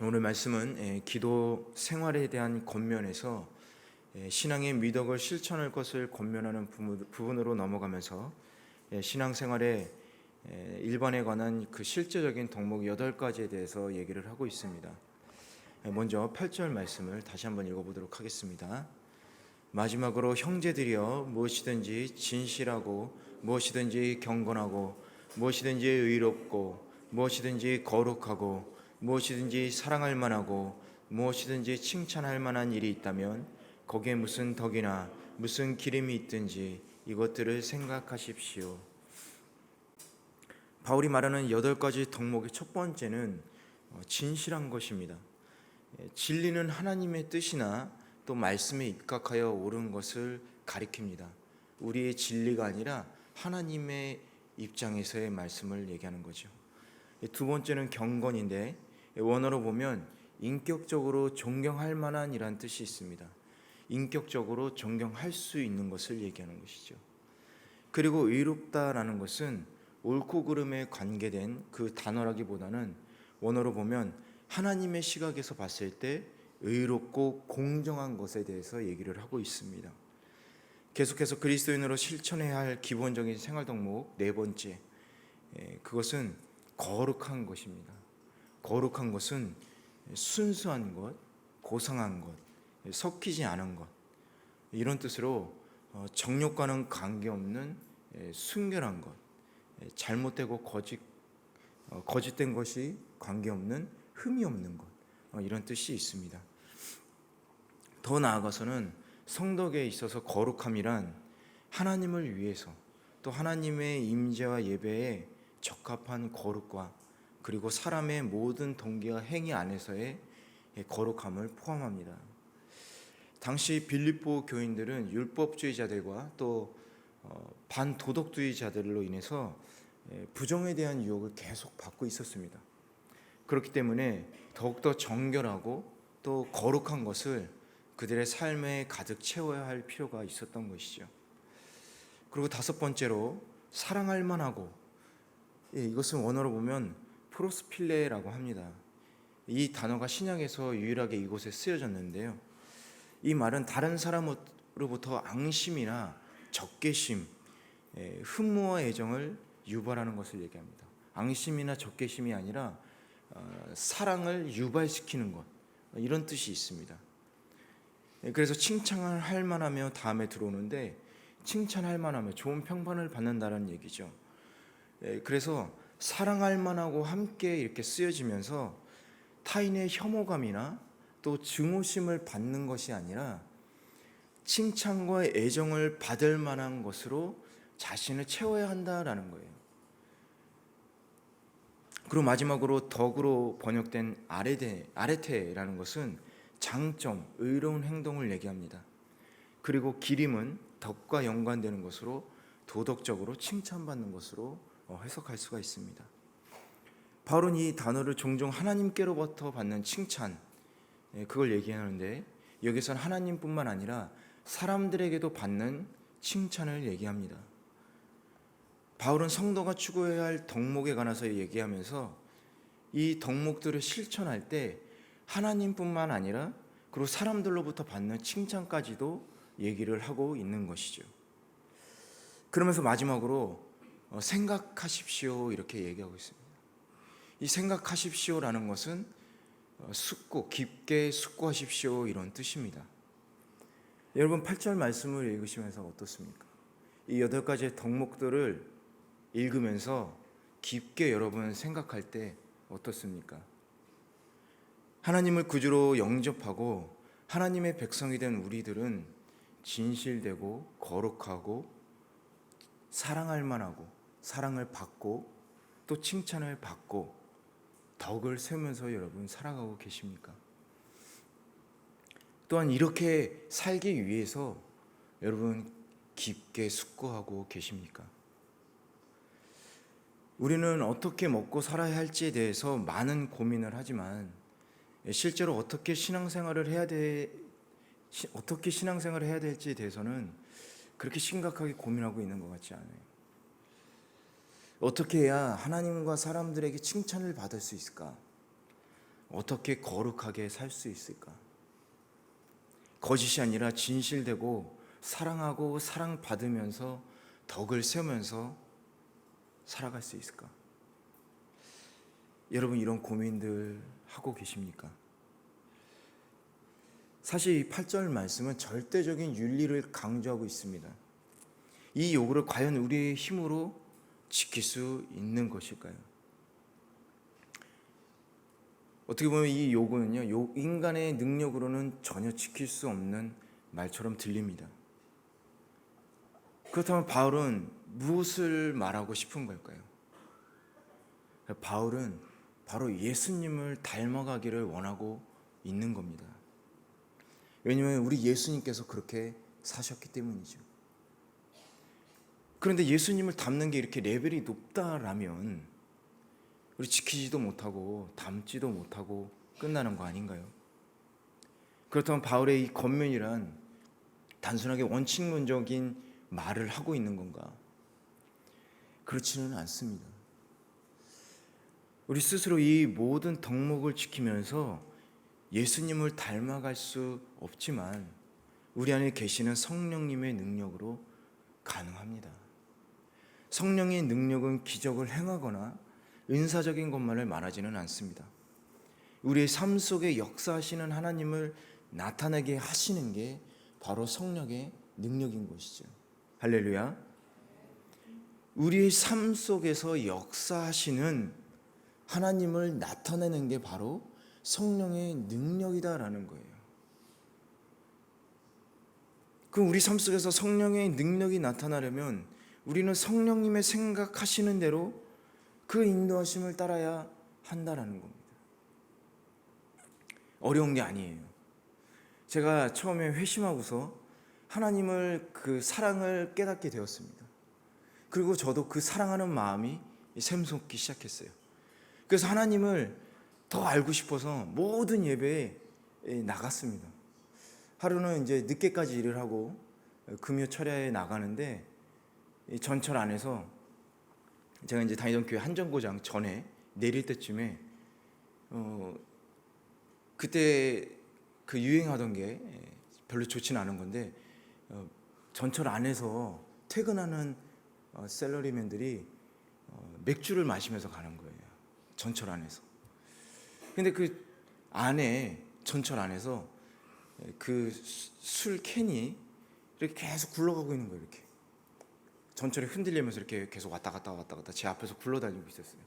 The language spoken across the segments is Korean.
오늘 말씀은 기도 생활에 대한 권면에서 신앙의 미덕을 실천할 것을 권면하는 부분으로 넘어가면서 신앙생활의 일반에 관한 그 실제적인 덕목 8가지에 대해서 얘기를 하고 있습니다. 먼저 8절 말씀을 다시 한번 읽어보도록 하겠습니다. 마지막으로 형제들이여, 무엇이든지 진실하고 무엇이든지 경건하고 무엇이든지 의롭고 무엇이든지 거룩하고 무엇이든지 사랑할 만하고 무엇이든지 칭찬할 만한 일이 있다면 거기에 무슨 덕이나 무슨 기림이 있든지 이것들을 생각하십시오. 바울이 말하는 8가지 덕목의 첫 번째는 진실한 것입니다. 진리는 하나님의 뜻이나 또 말씀에 입각하여 옳은 것을 가리킵니다. 우리의 진리가 아니라 하나님의 입장에서의 말씀을 얘기하는 거죠. 두 번째는 경건인데 원어로 보면 인격적으로 존경할 만한 이란 뜻이 있습니다. 인격적으로 존경할 수 있는 것을 얘기하는 것이죠. 그리고 의롭다라는 것은 옳고 그름에 관계된 그 단어라기보다는 원어로 보면 하나님의 시각에서 봤을 때 의롭고 공정한 것에 대해서 얘기를 하고 있습니다. 계속해서 그리스도인으로 실천해야 할 기본적인 생활 덕목 네 번째, 그것은 거룩한 것입니다. 거룩한 것은 순수한 것, 고상한 것, 섞이지 않은 것, 이런 뜻으로 정욕과는 관계없는 순결한 것, 잘못되고 거짓된 것이 관계없는 흠이 없는 것, 이런 뜻이 있습니다. 더 나아가서는 성덕에 있어서 거룩함이란 하나님을 위해서 또 하나님의 임재와 예배에 적합한 거룩과 그리고 사람의 모든 동기와 행위 안에서의 거룩함을 포함합니다. 당시 빌립보 교인들은 율법주의자들과 또 반도덕주의자들로 인해서 부정에 대한 유혹을 계속 받고 있었습니다. 그렇기 때문에 더욱더 정결하고 또 거룩한 것을 그들의 삶에 가득 채워야 할 필요가 있었던 것이죠. 그리고 다섯 번째로 사랑할 만하고, 이것은 원어로 보면 프로스필레라고 합니다. 이 단어가 신약에서 유일하게 이곳에 쓰여졌는데요, 이 말은 다른 사람으로부터 앙심이나 적개심, 흠모와 애정을 유발하는 것을 얘기합니다. 앙심이나 적개심이 아니라 사랑을 유발시키는 것, 이런 뜻이 있습니다. 그래서 칭찬을 할 만하며 다음에 들어오는데, 칭찬할 만하며 좋은 평판을 받는다는 얘기죠. 그래서 사랑할 만하고 함께 이렇게 쓰여지면서 타인의 혐오감이나 또 증오심을 받는 것이 아니라 칭찬과 애정을 받을 만한 것으로 자신을 채워야 한다라는 거예요. 그리고 마지막으로 덕으로 번역된 아레테라는 것은 장점, 의로운 행동을 얘기합니다. 그리고 기림은 덕과 연관되는 것으로 도덕적으로 칭찬받는 것으로 해석할 수가 있습니다. 바울은 이 단어를 종종 하나님께로부터 받는 칭찬, 그걸 얘기하는데 여기서는 하나님뿐만 아니라 사람들에게도 받는 칭찬을 얘기합니다. 바울은 성도가 추구해야 할 덕목에 관해서 얘기하면서 이 덕목들을 실천할 때 하나님뿐만 아니라 그리고 사람들로부터 받는 칭찬까지도 얘기를 하고 있는 것이죠. 그러면서 마지막으로 생각하십시오, 이렇게 얘기하고 있습니다. 이 생각하십시오라는 것은 깊게 숙고하십시오, 이런 뜻입니다. 여러분 8절 말씀을 읽으시면서 어떻습니까? 이 8가지의 덕목들을 읽으면서 깊게 여러분 생각할 때 어떻습니까? 하나님을 구주로 영접하고 하나님의 백성이 된 우리들은 진실되고 거룩하고 사랑할 만하고 사랑을 받고 또 칭찬을 받고 덕을 세우면서 여러분 살아가고 계십니까? 또한 이렇게 살기 위해서 여러분 깊게 숙고하고 계십니까? 우리는 어떻게 먹고 살아야 할지에 대해서 많은 고민을 하지만 실제로 어떻게 신앙생활을 해야 될지에 대해서는 그렇게 심각하게 고민하고 있는 것 같지 않아요. 어떻게 해야 하나님과 사람들에게 칭찬을 받을 수 있을까? 어떻게 거룩하게 살 수 있을까? 거짓이 아니라 진실되고 사랑하고 사랑받으면서 덕을 세우면서 살아갈 수 있을까? 여러분 이런 고민들 하고 계십니까? 사실 이 8절 말씀은 절대적인 윤리를 강조하고 있습니다. 이 요구를 과연 우리의 힘으로 지킬 수 있는 것일까요? 어떻게 보면 이 요구는요, 인간의 능력으로는 전혀 지킬 수 없는 말처럼 들립니다. 그렇다면 바울은 무엇을 말하고 싶은 걸까요? 바울은 바로 예수님을 닮아가기를 원하고 있는 겁니다. 왜냐하면 우리 예수님께서 그렇게 사셨기 때문이죠. 그런데 예수님을 닮는 게 이렇게 레벨이 높다라면 우리 지키지도 못하고 닮지도 못하고 끝나는 거 아닌가요? 그렇다면 바울의 이 권면이란 단순하게 원칙론적인 말을 하고 있는 건가? 그렇지는 않습니다. 우리 스스로 이 모든 덕목을 지키면서 예수님을 닮아갈 수 없지만 우리 안에 계시는 성령님의 능력으로 가능합니다. 성령의 능력은 기적을 행하거나 은사적인 것만을 말하지는 않습니다. 우리의 삶 속에 역사하시는 하나님을 나타나게 하시는 게 바로 성령의 능력인 것이죠. 할렐루야. 우리의 삶 속에서 역사하시는 하나님을 나타내는 게 바로 성령의 능력이다라는 거예요. 그럼 우리 삶 속에서 성령의 능력이 나타나려면 우리는 성령님의 생각하시는 대로 그 인도하심을 따라야 한다라는 겁니다. 어려운 게 아니에요. 제가 처음에 회심하고서 하나님을 그 사랑을 깨닫게 되었습니다. 그리고 저도 그 사랑하는 마음이 샘솟기 시작했어요. 그래서 하나님을 더 알고 싶어서 모든 예배에 나갔습니다. 하루는 이제 늦게까지 일을 하고 금요 철야에 나가는데 전철 안에서 제가 이제 다니던 교회 한정거장 전에 내릴 때쯤에 그때 그 유행하던 게 별로 좋지는 않은 건데 전철 안에서 퇴근하는 셀러리맨들이 맥주를 마시면서 가는 거예요. 전철 안에서. 근데 그 안에 전철 안에서 그 술 캔이 이렇게 계속 굴러가고 있는 거예요. 이렇게 전철에 흔들리면서 이렇게 계속 왔다 갔다 제 앞에서 굴러다니고 있었어요.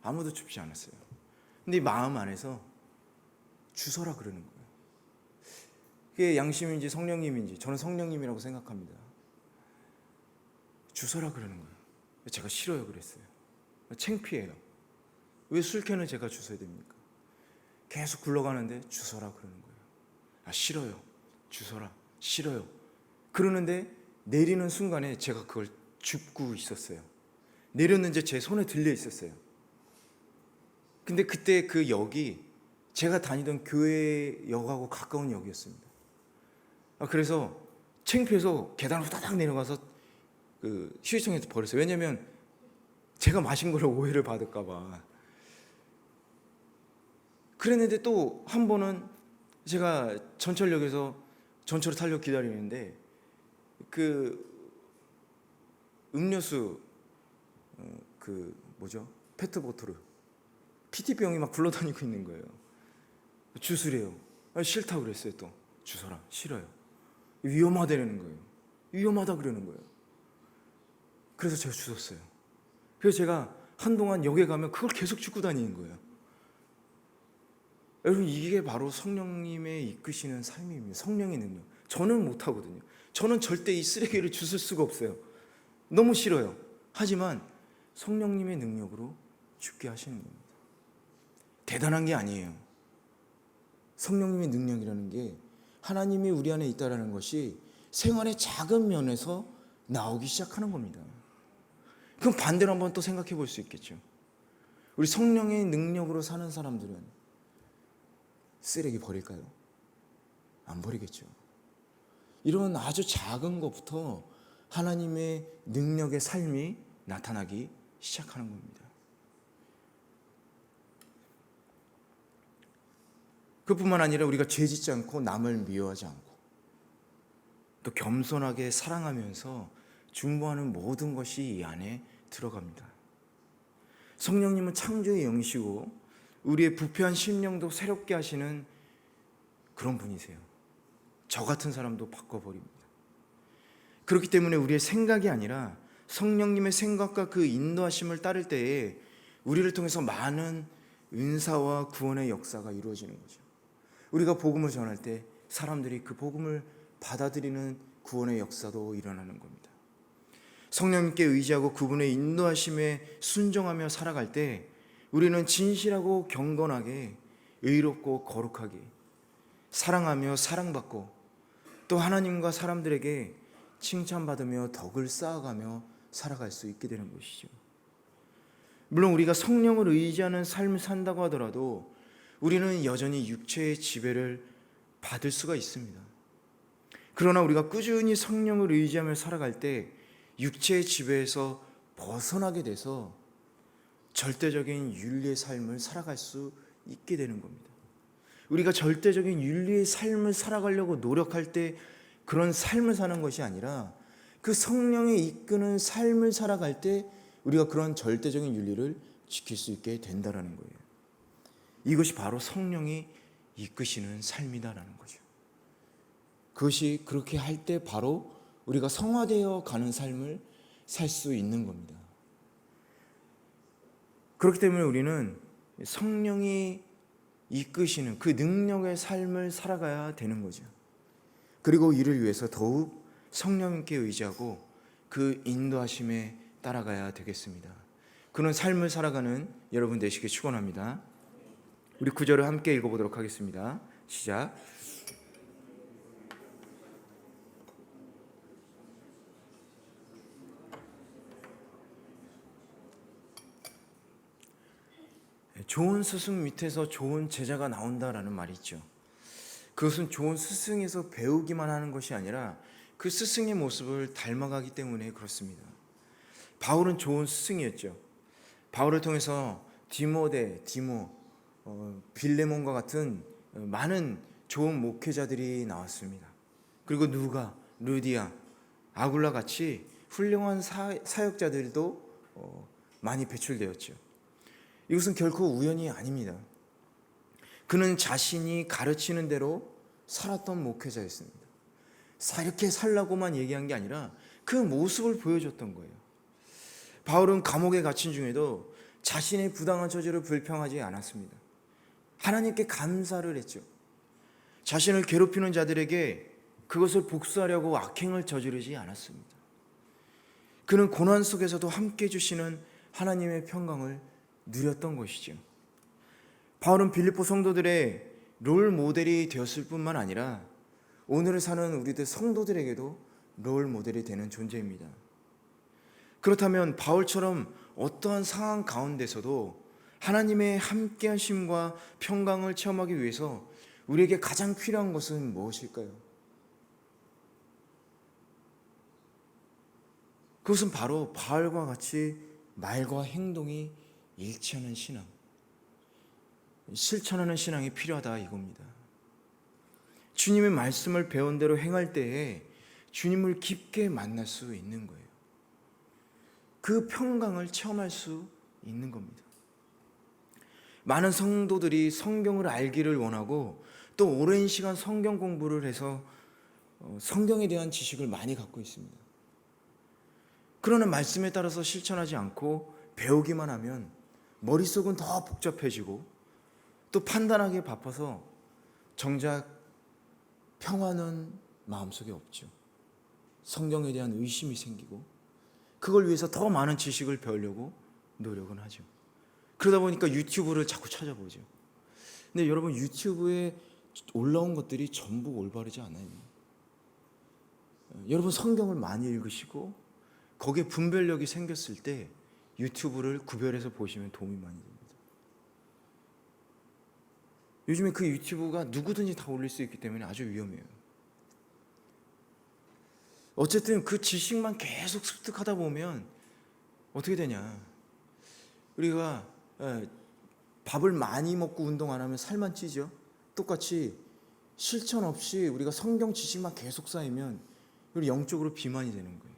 아무도 춥지 않았어요. 근데 이 마음 안에서 주서라 그러는 거예요. 그게 양심인지 성령님인지 저는 성령님이라고 생각합니다. 주서라 그러는 거예요. 제가 싫어요 그랬어요. 창피해요. 왜 술캔을 제가 주워야 됩니까? 계속 굴러가는데 주서라 그러는 거예요. 아 싫어요. 주서라. 싫어요. 그러는데 내리는 순간에 제가 그걸 줍고 있었어요. 내렸는지 제 손에 들려 있었어요. 근데 그때 그 역이 제가 다니던 교회 역하고 가까운 역이었습니다. 그래서 창피해서 계단을 후다닥 내려가서 그 휴지통에서 버렸어요. 왜냐면 제가 마신 걸 오해를 받을까 봐. 그랬는데 또 한 번은 제가 전철역에서 전철을 타려고 기다리는데 그 음료수 그 뭐죠? 페트보트를 PT병이 막 굴러다니고 있는 거예요. 주스래요. 싫다고 그랬어요. 또 주서라. 싫어요. 위험하다는 거예요. 위험하다 그러는 거예요. 그래서 제가 주웠어요. 그래서 제가 한동안 역에 가면 그걸 계속 줍고 다니는 거예요. 여러분 이게 바로 성령님의 이끄시는 삶입니다. 성령의 능력. 저는 못하거든요. 저는 절대 이 쓰레기를 주술 수가 없어요. 너무 싫어요. 하지만 성령님의 능력으로 죽게 하시는 겁니다. 대단한 게 아니에요. 성령님의 능력이라는 게 하나님이 우리 안에 있다는 것이 생활의 작은 면에서 나오기 시작하는 겁니다. 그럼 반대로 한번 또 생각해 볼 수 있겠죠. 우리 성령의 능력으로 사는 사람들은 쓰레기 버릴까요? 안 버리겠죠. 이런 아주 작은 것부터 하나님의 능력의 삶이 나타나기 시작하는 겁니다. 그뿐만 아니라 우리가 죄짓지 않고 남을 미워하지 않고 또 겸손하게 사랑하면서 중보하는 모든 것이 이 안에 들어갑니다. 성령님은 창조의 영이시고 우리의 부패한 심령도 새롭게 하시는 그런 분이세요. 저 같은 사람도 바꿔버립니다. 그렇기 때문에 우리의 생각이 아니라 성령님의 생각과 그 인도하심을 따를 때에 우리를 통해서 많은 은사와 구원의 역사가 이루어지는 거죠. 우리가 복음을 전할 때 사람들이 그 복음을 받아들이는 구원의 역사도 일어나는 겁니다. 성령님께 의지하고 그분의 인도하심에 순종하며 살아갈 때 우리는 진실하고 경건하게 의롭고 거룩하게 사랑하며 사랑받고 또 하나님과 사람들에게 칭찬받으며 덕을 쌓아가며 살아갈 수 있게 되는 것이죠. 물론 우리가 성령을 의지하는 삶을 산다고 하더라도 우리는 여전히 육체의 지배를 받을 수가 있습니다. 그러나 우리가 꾸준히 성령을 의지하며 살아갈 때 육체의 지배에서 벗어나게 돼서 절대적인 윤리의 삶을 살아갈 수 있게 되는 겁니다. 우리가 절대적인 윤리의 삶을 살아가려고 노력할 때 그런 삶을 사는 것이 아니라 그 성령의 이끄는 삶을 살아갈 때 우리가 그런 절대적인 윤리를 지킬 수 있게 된다는 거예요. 이것이 바로 성령이 이끄시는 삶이다라는 거죠. 그것이 그렇게 할 때 바로 우리가 성화되어 가는 삶을 살 수 있는 겁니다. 그렇기 때문에 우리는 성령이 이끄시는 그 능력의 삶을 살아가야 되는 거죠. 그리고 이를 위해서 더욱 성령님께 의지하고 그 인도하심에 따라가야 되겠습니다. 그런 삶을 살아가는 여러분 되시길 축원합니다. 우리 구절을 함께 읽어보도록 하겠습니다. 시작. 좋은 스승 밑에서 좋은 제자가 나온다라는 말이 있죠. 그것은 좋은 스승에서 배우기만 하는 것이 아니라 그 스승의 모습을 닮아가기 때문에 그렇습니다. 바울은 좋은 스승이었죠. 바울을 통해서 디모, 빌레몬과 같은 많은 좋은 목회자들이 나왔습니다. 그리고 누가, 루디아, 아굴라 같이 훌륭한 사역자들도 많이 배출되었죠. 이것은 결코 우연이 아닙니다. 그는 자신이 가르치는 대로 살았던 목회자였습니다. 이렇게 살라고만 얘기한 게 아니라 그 모습을 보여줬던 거예요. 바울은 감옥에 갇힌 중에도 자신의 부당한 처지를 불평하지 않았습니다. 하나님께 감사를 했죠. 자신을 괴롭히는 자들에게 그것을 복수하려고 악행을 저지르지 않았습니다. 그는 고난 속에서도 함께 해주시는 하나님의 평강을 누렸던 것이죠. 바울은 빌립보 성도들의 롤 모델이 되었을 뿐만 아니라 오늘을 사는 우리들 성도들에게도 롤 모델이 되는 존재입니다. 그렇다면 바울처럼 어떠한 상황 가운데서도 하나님의 함께하심과 평강을 체험하기 위해서 우리에게 가장 필요한 것은 무엇일까요? 그것은 바로 바울과 같이 말과 행동이 일치하는 신앙, 실천하는 신앙이 필요하다 이겁니다. 주님의 말씀을 배운 대로 행할 때에 주님을 깊게 만날 수 있는 거예요. 그 평강을 체험할 수 있는 겁니다. 많은 성도들이 성경을 알기를 원하고 또 오랜 시간 성경 공부를 해서 성경에 대한 지식을 많이 갖고 있습니다. 그러나 말씀에 따라서 실천하지 않고 배우기만 하면 머릿속은 더 복잡해지고 또 판단하기에 바빠서 정작 평화는 마음속에 없죠. 성경에 대한 의심이 생기고 그걸 위해서 더 많은 지식을 배우려고 노력은 하죠. 그러다 보니까 유튜브를 자꾸 찾아보죠. 근데 여러분 유튜브에 올라온 것들이 전부 올바르지 않아요. 여러분 성경을 많이 읽으시고 거기에 분별력이 생겼을 때 유튜브를 구별해서 보시면 도움이 많이 됩니다. 요즘에 그 유튜브가 누구든지 다 올릴 수 있기 때문에 아주 위험해요. 어쨌든 그 지식만 계속 습득하다 보면 어떻게 되냐, 우리가 밥을 많이 먹고 운동 안 하면 살만 찌죠. 똑같이 실천 없이 우리가 성경 지식만 계속 쌓이면 우리 영적으로 비만이 되는 거예요.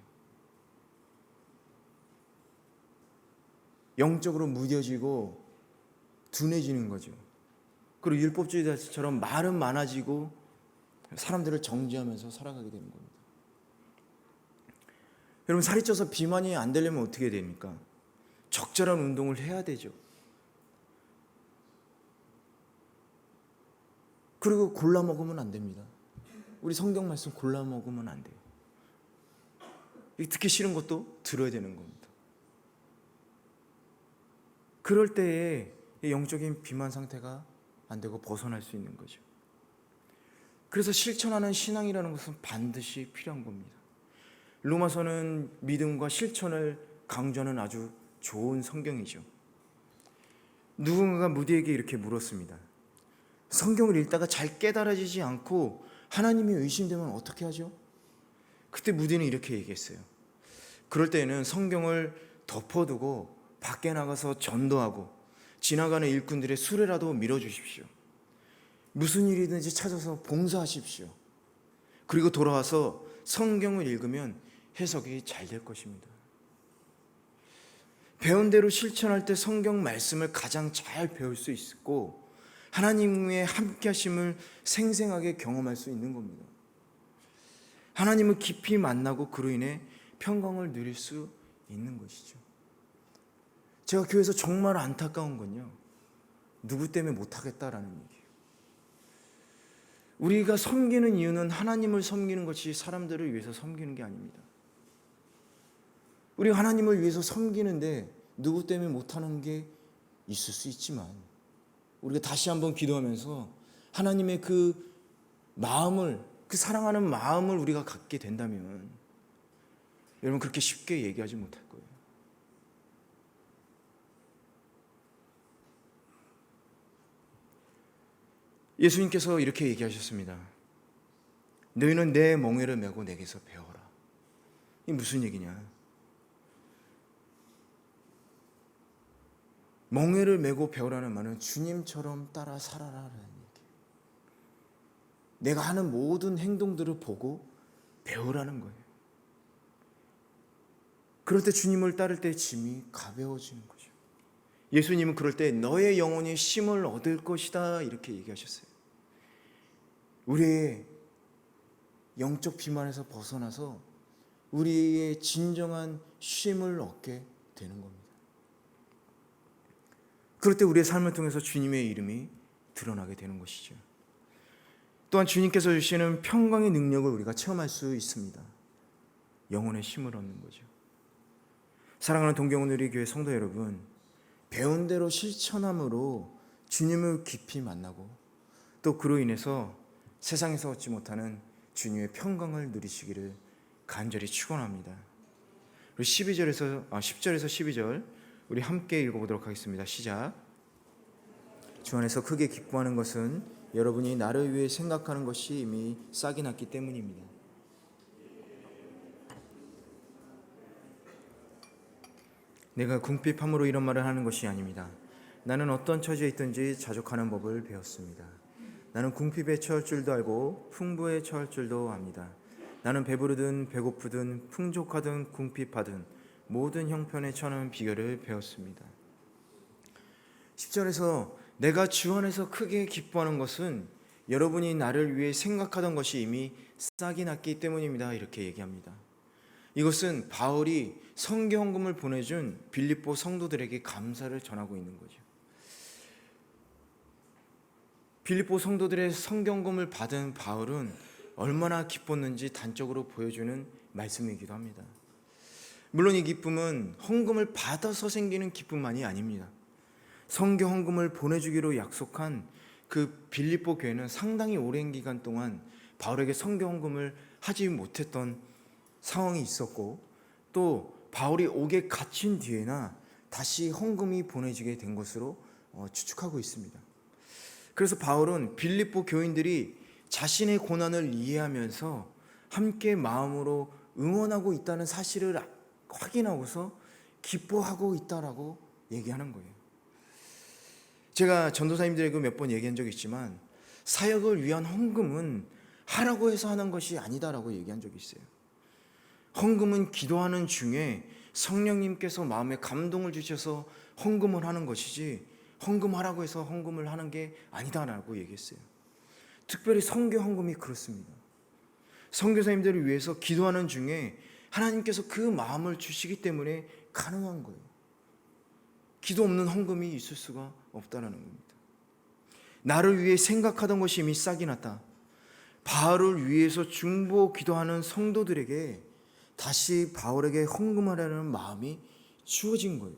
영적으로 무뎌지고 둔해지는 거죠. 그리고 율법주의자처럼 말은 많아지고 사람들을 정죄하면서 살아가게 되는 겁니다. 여러분, 살이 쪄서 비만이 안 되려면 어떻게 됩니까? 적절한 운동을 해야 되죠. 그리고 골라 먹으면 안 됩니다. 우리 성경 말씀 골라 먹으면 안 돼요. 듣기 싫은 것도 들어야 되는 겁니다. 그럴 때에 영적인 비만 상태가 안 되고 벗어날 수 있는 거죠. 그래서 실천하는 신앙이라는 것은 반드시 필요한 겁니다. 로마서는 믿음과 실천을 강조하는 아주 좋은 성경이죠. 누군가가 무디에게 이렇게 물었습니다. 성경을 읽다가 잘 깨달아지지 않고 하나님이 의심되면 어떻게 하죠? 그때 무디는 이렇게 얘기했어요. 그럴 때에는 성경을 덮어두고 밖에 나가서 전도하고 지나가는 일꾼들의 수레라도 밀어주십시오. 무슨 일이든지 찾아서 봉사하십시오. 그리고 돌아와서 성경을 읽으면 해석이 잘 될 것입니다. 배운 대로 실천할 때 성경 말씀을 가장 잘 배울 수 있고 하나님의 함께 하심을 생생하게 경험할 수 있는 겁니다. 하나님을 깊이 만나고 그로 인해 평강을 누릴 수 있는 것이죠. 제가 교회에서 정말 안타까운 건요, 누구 때문에 못하겠다라는 얘기예요. 우리가 섬기는 이유는 하나님을 섬기는 것이 사람들을 위해서 섬기는 게 아닙니다. 우리가 하나님을 위해서 섬기는데 누구 때문에 못하는 게 있을 수 있지만 우리가 다시 한번 기도하면서 하나님의 그 마음을, 그 사랑하는 마음을 우리가 갖게 된다면 여러분, 그렇게 쉽게 얘기하지 못할 거예요. 예수님께서 이렇게 얘기하셨습니다. 너희는 내 멍에를 메고 내게서 배워라. 이게 무슨 얘기냐? 멍에를 메고 배우라는 말은 주님처럼 따라 살아라라는 얘기예요. 내가 하는 모든 행동들을 보고 배우라는 거예요. 그럴 때 주님을 따를 때 짐이 가벼워지는 거죠. 예수님은 그럴 때 너의 영혼이 쉼을 얻을 것이다 이렇게 얘기하셨어요. 우리의 영적 비만에서 벗어나서 우리의 진정한 쉼을 얻게 되는 겁니다. 그럴 때 우리의 삶을 통해서 주님의 이름이 드러나게 되는 것이죠. 또한 주님께서 주시는 평강의 능력을 우리가 체험할 수 있습니다. 영혼의 쉼을 얻는 거죠. 사랑하는 동경우리 교회 성도 여러분, 배운 대로 실천함으로 주님을 깊이 만나고 또 그로 인해서 세상에서 얻지 못하는 주님의 평강을 누리시기를 간절히 축원합니다. 10절에서 12절 우리 함께 읽어보도록 하겠습니다. 시작. 주 안에서 크게 기뻐하는 것은 여러분이 나를 위해 생각하는 것이 이미 싹이 났기 때문입니다. 내가 궁핍함으로 이런 말을 하는 것이 아닙니다. 나는 어떤 처지에 있든지 자족하는 법을 배웠습니다. 나는 궁핍에 처할 줄도 알고 풍부에 처할 줄도 압니다. 나는 배부르든 배고프든 풍족하든 궁핍하든 모든 형편에 처하는 비결을 배웠습니다. 10절에서 내가 주 안에서 크게 기뻐하는 것은 여러분이 나를 위해 생각하던 것이 이미 싹이 났기 때문입니다. 이렇게 얘기합니다. 이것은 바울이 성경금을 보내준 빌립보 성도들에게 감사를 전하고 있는 거죠. 빌립보 성도들의 성경금을 받은 바울은 얼마나 기뻤는지 단적으로 보여주는 말씀이기도 합니다. 물론 이 기쁨은 헌금을 받아서 생기는 기쁨만이 아닙니다. 성경 헌금을 보내주기로 약속한 그 빌립보 교회는 상당히 오랜 기간 동안 바울에게 성경 헌금을 하지 못했던 상황이 있었고, 또 바울이 옥에 갇힌 뒤에나 다시 헌금이 보내지게 된 것으로 추측하고 있습니다. 그래서 바울은 빌립보 교인들이 자신의 고난을 이해하면서 함께 마음으로 응원하고 있다는 사실을 확인하고서 기뻐하고 있다라고 얘기하는 거예요. 제가 전도사님들에게 몇 번 얘기한 적이 있지만 사역을 위한 헌금은 하라고 해서 하는 것이 아니다라고 얘기한 적이 있어요. 헌금은 기도하는 중에 성령님께서 마음에 감동을 주셔서 헌금을 하는 것이지 헌금하라고 해서 헌금을 하는 게 아니다라고 얘기했어요. 특별히 선교 헌금이 그렇습니다. 선교사님들을 위해서 기도하는 중에 하나님께서 그 마음을 주시기 때문에 가능한 거예요. 기도 없는 헌금이 있을 수가 없다는 겁니다. 나를 위해 생각하던 것이 이미 싹이 났다. 바울을 위해서 중보 기도하는 성도들에게 다시 바울에게 헌금하라는 마음이 주어진 거예요.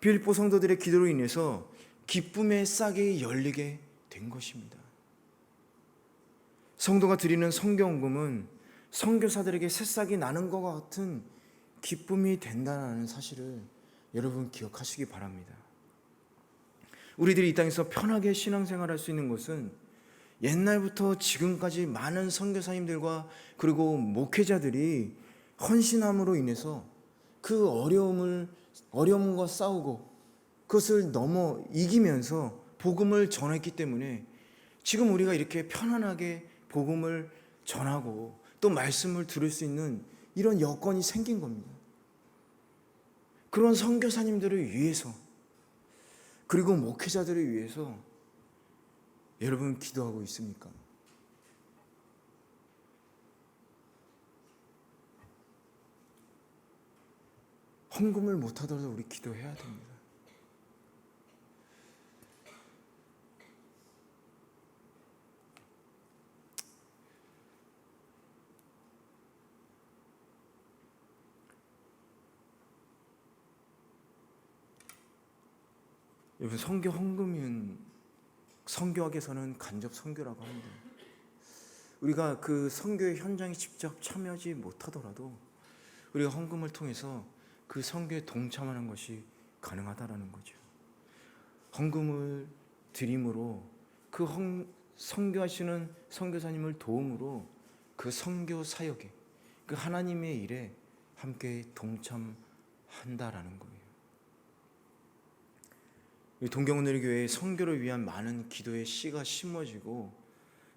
빌립보 성도들의 기도로 인해서 기쁨의 싹이 열리게 된 것입니다. 성도가 드리는 선교헌금은 선교사들에게 새싹이 나는 것 같은 기쁨이 된다는 사실을 여러분 기억하시기 바랍니다. 우리들이 이 땅에서 편하게 신앙생활할 수 있는 것은 옛날부터 지금까지 많은 선교사님들과 그리고 목회자들이 헌신함으로 인해서 그 어려움과 싸우고 그것을 넘어 이기면서 복음을 전했기 때문에 지금 우리가 이렇게 편안하게 복음을 전하고 또 말씀을 들을 수 있는 이런 여건이 생긴 겁니다. 그런 선교사님들을 위해서 그리고 목회자들을 위해서 여러분 기도하고 있습니까? 헌금을 못하더라도 우리 기도해야 됩니다. 여러분 선교 헌금은 선교학에서는 간접 선교라고 합니다. 우리가 그 선교의 현장에 직접 참여하지 못하더라도 우리가 헌금을 통해서 그 선교에 동참하는 것이 가능하다라는 거죠. 헌금을 드림으로 그 선교하시는 선교사님을 도움으로 그 선교 사역에 그 하나님의 일에 함께 동참한다라는 거예요. 동경오늘 교회에 선교를 위한 많은 기도의 씨가 심어지고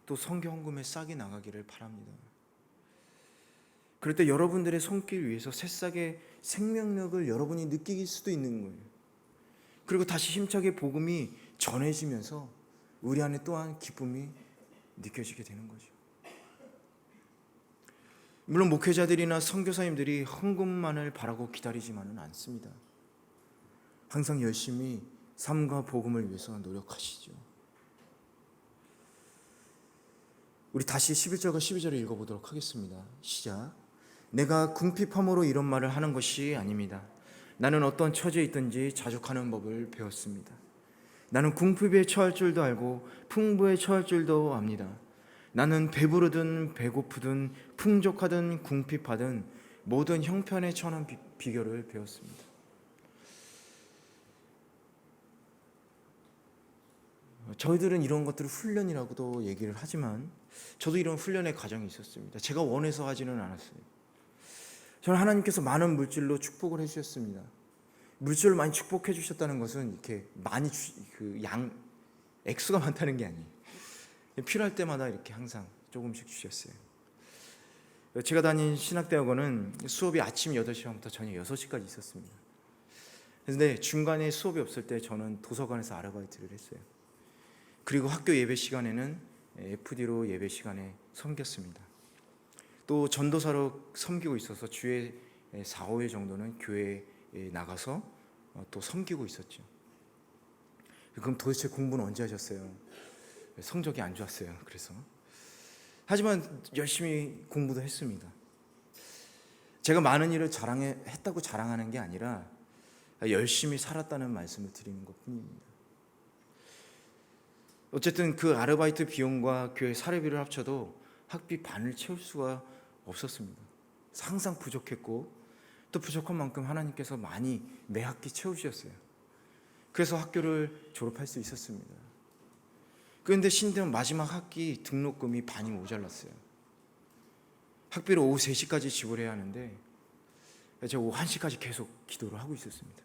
또 선교 헌금의 싹이 나가기를 바랍니다. 그럴 때 여러분들의 손길 위에서 새싹의 생명력을 여러분이 느끼실 수도 있는 거예요. 그리고 다시 힘차게 복음이 전해지면서 우리 안에 또한 기쁨이 느껴지게 되는 거죠. 물론 목회자들이나 선교사님들이 헌금만을 바라고 기다리지만은 않습니다. 항상 열심히 삶과 복음을 위해서 노력하시죠. 우리 다시 11절과 12절을 읽어보도록 하겠습니다. 시작. 내가 궁핍함으로 이런 말을 하는 것이 아닙니다. 나는 어떤 처지에 있든지 자족하는 법을 배웠습니다. 나는 궁핍에 처할 줄도 알고 풍부에 처할 줄도 압니다. 나는 배부르든 배고프든 풍족하든 궁핍하든 모든 형편에 처하는 비결을 배웠습니다. 저희들은 이런 것들을 훈련이라고도 얘기를 하지만 저도 이런 훈련의 과정이 있었습니다. 제가 원해서 하지는 않았어요. 저는 하나님께서 많은 물질로 축복을 해주셨습니다. 물질을 많이 축복해 주셨다는 것은 이렇게 많이 액수가 많다는 게 아니에요. 필요할 때마다 이렇게 항상 조금씩 주셨어요. 제가 다닌 신학대학원은 수업이 아침 8시 반부터 저녁 6시까지 있었습니다. 그런데 중간에 수업이 없을 때 저는 도서관에서 아르바이트를 했어요. 그리고 학교 예배 시간에는 FD로 예배 시간에 섬겼습니다. 또 전도사로 섬기고 있어서 주에 4, 5회 정도는 교회에 나가서 또 섬기고 있었죠. 그럼 도대체 공부는 언제 하셨어요? 성적이 안 좋았어요. 그래서 하지만 열심히 공부도 했습니다. 제가 많은 일을 했다고 자랑하는 게 아니라 열심히 살았다는 말씀을 드리는 것뿐입니다. 어쨌든 그 아르바이트 비용과 교회 사례비를 합쳐도 학비 반을 채울 수가 없었습니다. 항상 부족했고 또 부족한 만큼 하나님께서 많이 매 학기 채우셨어요. 그래서 학교를 졸업할 수 있었습니다. 그런데 신대원 마지막 학기 등록금이 반이 모자랐어요. 학비를 오후 3시까지 지불해야 하는데 제가 오후 1시까지 계속 기도를 하고 있었습니다.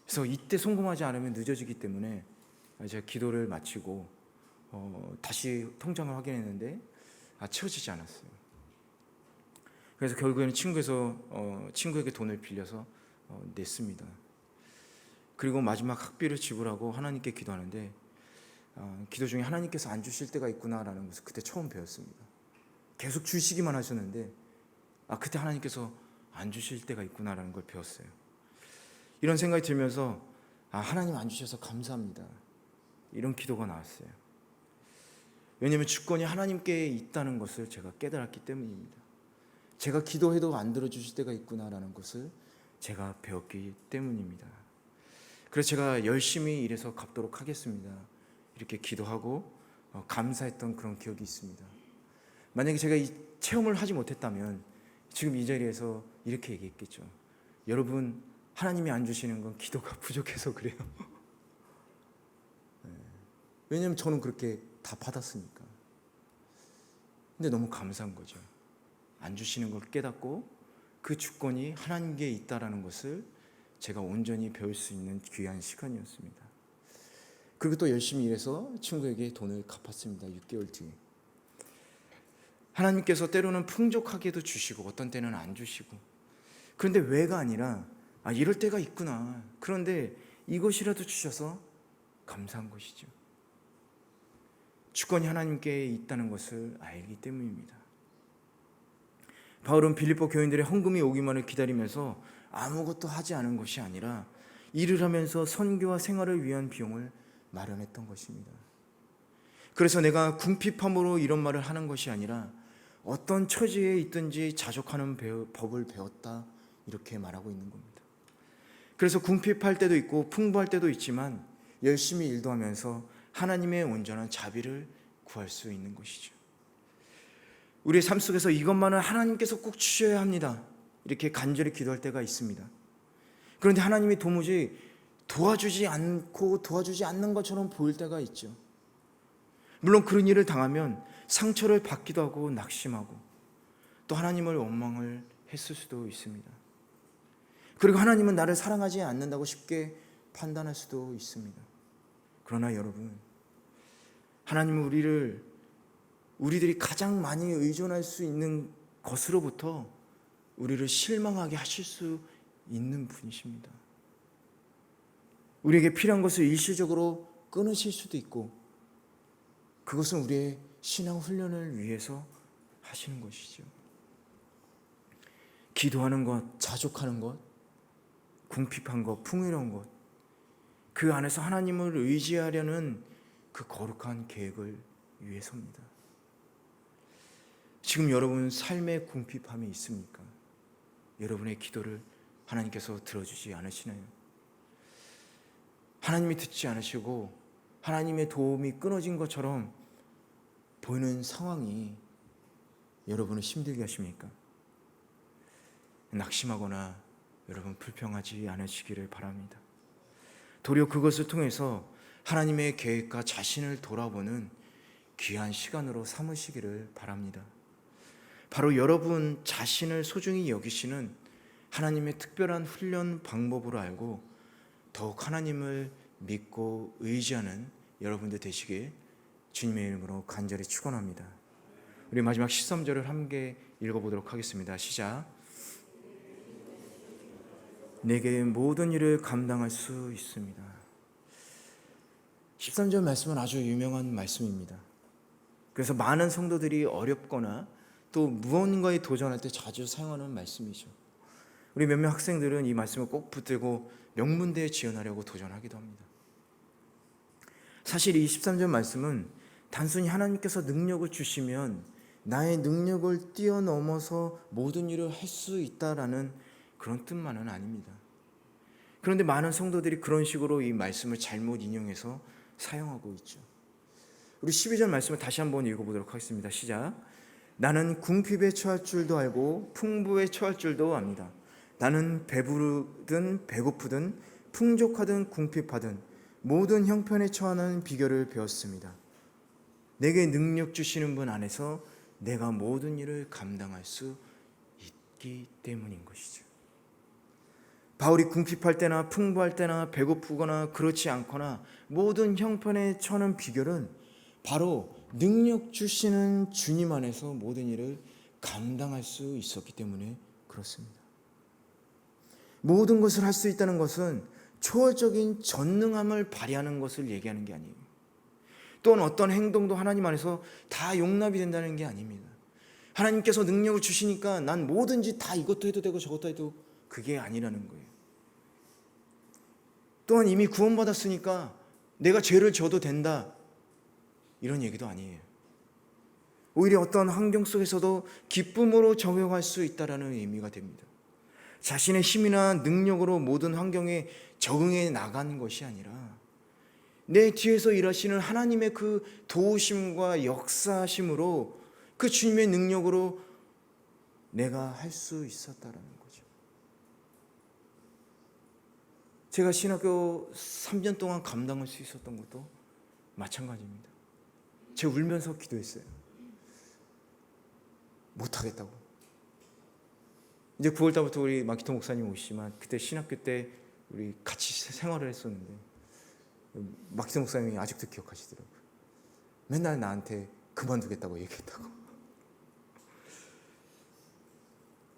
그래서 이때 성공하지 않으면 늦어지기 때문에 제가 기도를 마치고 다시 통장을 확인했는데 채워지지 않았어요. 그래서 결국에는 친구에게 돈을 빌려서 냈습니다. 그리고 마지막 학비를 지불하고 하나님께 기도하는데 기도 중에 하나님께서 안 주실 때가 있구나라는 것을 그때 처음 배웠습니다. 계속 주시기만 하셨는데 그때 하나님께서 안 주실 때가 있구나라는 걸 배웠어요. 이런 생각이 들면서 하나님 안 주셔서 감사합니다, 이런 기도가 나왔어요. 왜냐하면 주권이 하나님께 있다는 것을 제가 깨달았기 때문입니다. 제가 기도해도 안 들어주실 때가 있구나라는 것을 제가 배웠기 때문입니다. 그래서 제가 열심히 일해서 갚도록 하겠습니다, 이렇게 기도하고 감사했던 그런 기억이 있습니다. 만약에 제가 이 체험을 하지 못했다면 지금 이 자리에서 이렇게 얘기했겠죠. 여러분, 하나님이 안 주시는 건 기도가 부족해서 그래요. 왜냐하면 저는 그렇게 다 받았으니까. 근데 너무 감사한 거죠. 안 주시는 걸 깨닫고 그 주권이 하나님께 있다라는 것을 제가 온전히 배울 수 있는 귀한 시간이었습니다. 그리고 또 열심히 일해서 친구에게 돈을 갚았습니다. 6개월 뒤에. 하나님께서 때로는 풍족하게도 주시고 어떤 때는 안 주시고, 그런데 왜가 아니라 이럴 때가 있구나, 그런데 이것이라도 주셔서 감사한 것이죠. 주권이 하나님께 있다는 것을 알기 때문입니다. 바울은 빌립보 교인들의 헌금이 오기만을 기다리면서 아무것도 하지 않은 것이 아니라 일을 하면서 선교와 생활을 위한 비용을 마련했던 것입니다. 그래서 내가 궁핍함으로 이런 말을 하는 것이 아니라 어떤 처지에 있든지 자족하는 법을 배웠다, 이렇게 말하고 있는 겁니다. 그래서 궁핍할 때도 있고 풍부할 때도 있지만 열심히 일도 하면서 하나님의 온전한 자비를 구할 수 있는 것이죠. 우리의 삶 속에서 이것만은 하나님께서 꼭 주셔야 합니다, 이렇게 간절히 기도할 때가 있습니다. 그런데 하나님이 도무지 도와주지 않는 것처럼 보일 때가 있죠. 물론 그런 일을 당하면 상처를 받기도 하고 낙심하고 또 하나님을 원망을 했을 수도 있습니다. 그리고 하나님은 나를 사랑하지 않는다고 쉽게 판단할 수도 있습니다. 그러나 여러분, 하나님은 우리들이 가장 많이 의존할 수 있는 것으로부터 우리를 실망하게 하실 수 있는 분이십니다. 우리에게 필요한 것을 일시적으로 끊으실 수도 있고, 그것은 우리의 신앙 훈련을 위해서 하시는 것이죠. 기도하는 것, 자족하는 것, 궁핍한 것, 풍요로운 것, 그 안에서 하나님을 의지하려는 그 거룩한 계획을 위해서입니다. 지금 여러분 삶의 궁핍함이 있습니까? 여러분의 기도를 하나님께서 들어주지 않으시나요? 하나님이 듣지 않으시고 하나님의 도움이 끊어진 것처럼 보이는 상황이 여러분을 힘들게 하십니까? 낙심하거나 여러분 불평하지 않으시기를 바랍니다. 도리어 그것을 통해서 하나님의 계획과 자신을 돌아보는 귀한 시간으로 삼으시기를 바랍니다. 바로 여러분 자신을 소중히 여기시는 하나님의 특별한 훈련 방법으로 알고 더욱 하나님을 믿고 의지하는 여러분들 되시길 주님의 이름으로 간절히 축원합니다. 우리 마지막 13절을 함께 읽어보도록 하겠습니다. 시작. 내게 모든 일을 감당할 수 있습니다. 13절 말씀은 아주 유명한 말씀입니다. 그래서 많은 성도들이 어렵거나 또 무언가에 도전할 때 자주 사용하는 말씀이죠. 우리 몇몇 학생들은 이 말씀을 꼭 붙들고 명문대에 지원하려고 도전하기도 합니다. 사실 이 13절 말씀은 단순히 하나님께서 능력을 주시면 나의 능력을 뛰어넘어서 모든 일을 할 수 있다라는 그런 뜻만은 아닙니다. 그런데 많은 성도들이 그런 식으로 이 말씀을 잘못 인용해서 사용하고 있죠. 우리 12절 말씀을 다시 한번 읽어보도록 하겠습니다. 시작. 나는 궁핍에 처할 줄도 알고 풍부에 처할 줄도 압니다. 나는 배부르든 배고프든 풍족하든 궁핍하든 모든 형편에 처하는 비결을 배웠습니다. 내게 능력 주시는 분 안에서 내가 모든 일을 감당할 수 있기 때문인 것이죠. 바울이 궁핍할 때나 풍부할 때나 배고프거나 그렇지 않거나 모든 형편에 처하는 비결은 바로 능력 주시는 주님 안에서 모든 일을 감당할 수 있었기 때문에 그렇습니다. 모든 것을 할 수 있다는 것은 초월적인 전능함을 발휘하는 것을 얘기하는 게 아니에요. 또한 어떤 행동도 하나님 안에서 다 용납이 된다는 게 아닙니다. 하나님께서 능력을 주시니까 난 뭐든지 다 이것도 해도 되고 저것도 해도, 그게 아니라는 거예요. 또한 이미 구원받았으니까 내가 죄를 져도 된다, 이런 얘기도 아니에요. 오히려 어떤 환경 속에서도 기쁨으로 적용할 수 있다는 의미가 됩니다. 자신의 힘이나 능력으로 모든 환경에 적응해 나가는 것이 아니라 내 뒤에서 일하시는 하나님의 그 도우심과 역사하심으로, 그 주님의 능력으로 내가 할 수 있었다라는 거죠. 제가 신학교 3년 동안 감당할 수 있었던 것도 마찬가지입니다. 제가 울면서 기도했어요. 못하겠다고. 이제 9월달부터 우리 마키토 목사님 오시지만, 그때 신학교 때 우리 같이 생활을 했었는데 마키토 목사님이 아직도 기억하시더라고요. 맨날 나한테 그만두겠다고 얘기했다고.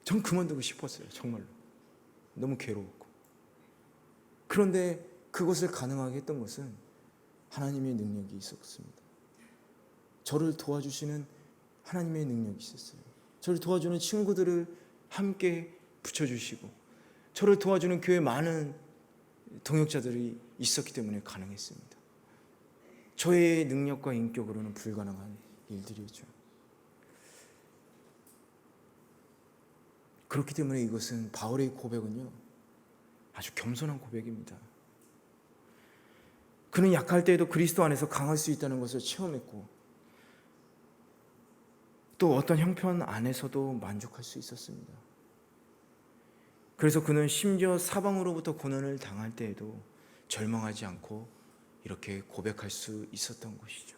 전 그만두고 싶었어요. 정말로. 너무 괴로웠고. 그런데 그것을 가능하게 했던 것은 하나님의 능력이 있었습니다. 저를 도와주시는 하나님의 능력이 있었어요. 저를 도와주는 친구들을 함께 붙여주시고, 저를 도와주는 교회 많은 동역자들이 있었기 때문에 가능했습니다. 저의 능력과 인격으로는 불가능한 일들이었죠. 그렇기 때문에 이것은, 바울의 고백은요, 아주 겸손한 고백입니다. 그는 약할 때에도 그리스도 안에서 강할 수 있다는 것을 체험했고, 또 어떤 형편 안에서도 만족할 수 있었습니다. 그래서 그는 심지어 사방으로부터 고난을 당할 때에도 절망하지 않고 이렇게 고백할 수 있었던 것이죠.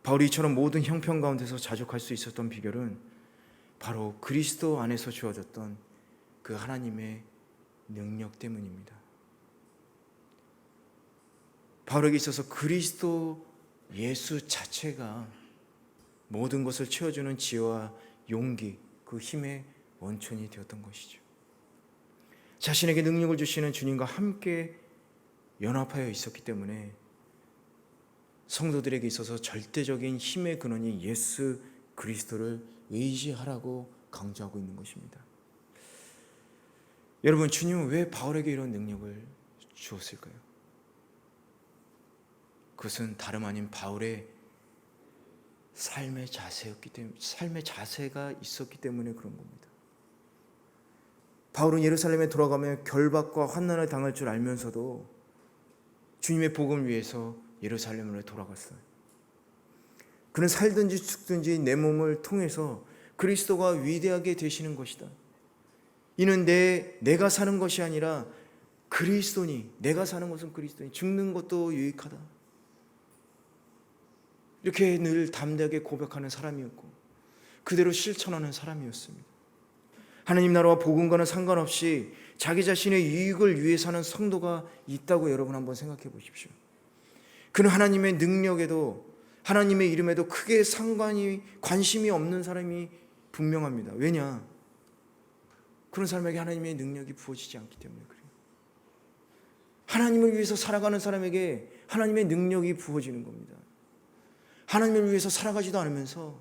바울이 이처럼 모든 형편 가운데서 자족할 수 있었던 비결은 바로 그리스도 안에서 주어졌던 그 하나님의 능력 때문입니다. 바울에게 있어서 그리스도 예수 자체가 모든 것을 채워주는 지혜와 용기, 그 힘의 원천이 되었던 것이죠. 자신에게 능력을 주시는 주님과 함께 연합하여 있었기 때문에 성도들에게 있어서 절대적인 힘의 근원이 예수 그리스도를 의지하라고 강조하고 있는 것입니다. 여러분, 주님은 왜 바울에게 이런 능력을 주었을까요? 그것은 다름 아닌 바울의 삶의 자세였기 때문에, 삶의 자세가 있었기 때문에 그런 겁니다. 바울은 예루살렘에 돌아가며 결박과 환난을 당할 줄 알면서도 주님의 복음을 위해서 예루살렘으로 돌아갔어요. 그는 살든지 죽든지 내 몸을 통해서 그리스도가 위대하게 되시는 것이다. 이는 내가 사는 것이 아니라 그리스도니, 내가 사는 것은 그리스도니, 죽는 것도 유익하다. 이렇게 늘 담대하게 고백하는 사람이었고, 그대로 실천하는 사람이었습니다. 하나님 나라와 복음과는 상관없이 자기 자신의 이익을 위해 사는 성도가 있다고 여러분 한번 생각해 보십시오. 그는 하나님의 능력에도 하나님의 이름에도 크게 관심이 없는 사람이 분명합니다. 왜냐? 그런 사람에게 하나님의 능력이 부어지지 않기 때문에 그래요. 하나님을 위해서 살아가는 사람에게 하나님의 능력이 부어지는 겁니다. 하나님을 위해서 살아가지도 않으면서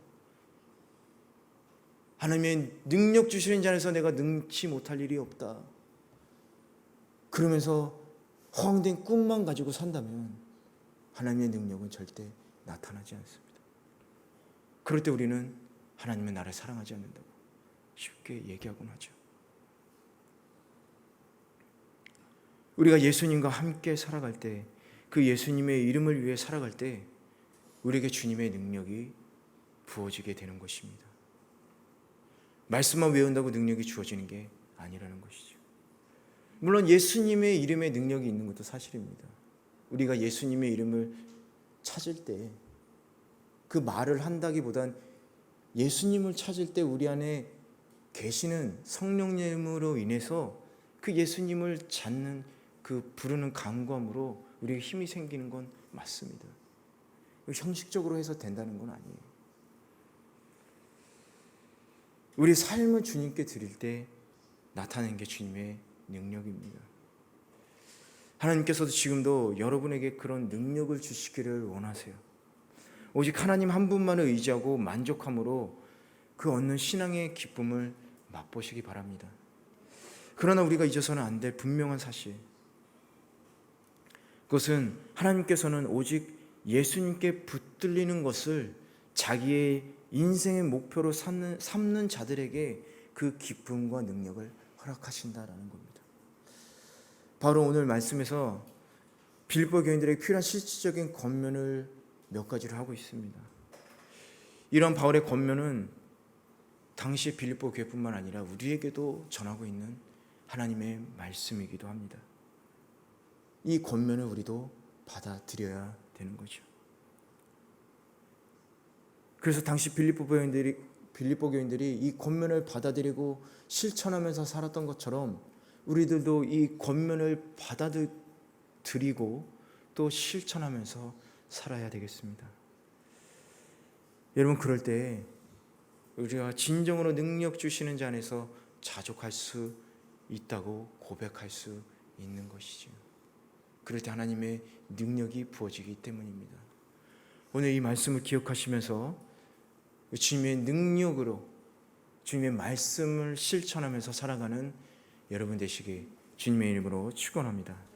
하나님의 능력 주시는 자에서 내가 능치 못할 일이 없다, 그러면서 허황된 꿈만 가지고 산다면 하나님의 능력은 절대 나타나지 않습니다. 그럴 때 우리는 하나님의 나를 사랑하지 않는다고 쉽게 얘기하곤 하죠. 우리가 예수님과 함께 살아갈 때, 그 예수님의 이름을 위해 살아갈 때 우리에게 주님의 능력이 부어지게 되는 것입니다. 말씀만 외운다고 능력이 주어지는 게 아니라는 것이죠. 물론 예수님의 이름에 능력이 있는 것도 사실입니다. 우리가 예수님의 이름을 찾을 때, 그 말을 한다기보단 예수님을 찾을 때 우리 안에 계시는 성령님으로 인해서 그 예수님을 찾는 그 부르는 간구함으로 우리에게 힘이 생기는 건 맞습니다. 형식적으로 해서 된다는 건 아니에요. 우리 삶을 주님께 드릴 때 나타내는 게 주님의 능력입니다. 하나님께서도 지금도 여러분에게 그런 능력을 주시기를 원하세요. 오직 하나님 한 분만을 의지하고 만족함으로 그 얻는 신앙의 기쁨을 맛보시기 바랍니다. 그러나 우리가 잊어서는 안 될 분명한 사실, 그것은 하나님께서는 오직 예수님께 붙들리는 것을 자기의 인생의 목표로 삼는 자들에게 그 기쁨과 능력을 허락하신다라는 겁니다. 바로 오늘 말씀에서 빌립보 교인들의 필요한 실질적인 권면을 몇 가지를 하고 있습니다. 이런 바울의 권면은 당시 빌립보 교회뿐만 아니라 우리에게도 전하고 있는 하나님의 말씀이기도 합니다. 이 권면을 우리도 받아들여야 되는 거죠. 그래서 당시 빌립보 교인들이 이 권면을 받아들이고 실천하면서 살았던 것처럼 우리들도 이 권면을 받아들이고 또 실천하면서 살아야 되겠습니다. 여러분, 그럴 때 우리가 진정으로 능력 주시는 자 안에서 자족할 수 있다고 고백할 수 있는 것이죠. 그럴 때 하나님의 능력이 부어지기 때문입니다. 오늘 이 말씀을 기억하시면서 주님의 능력으로 주님의 말씀을 실천하면서 살아가는 여러분 되시기 주님의 이름으로 축원합니다.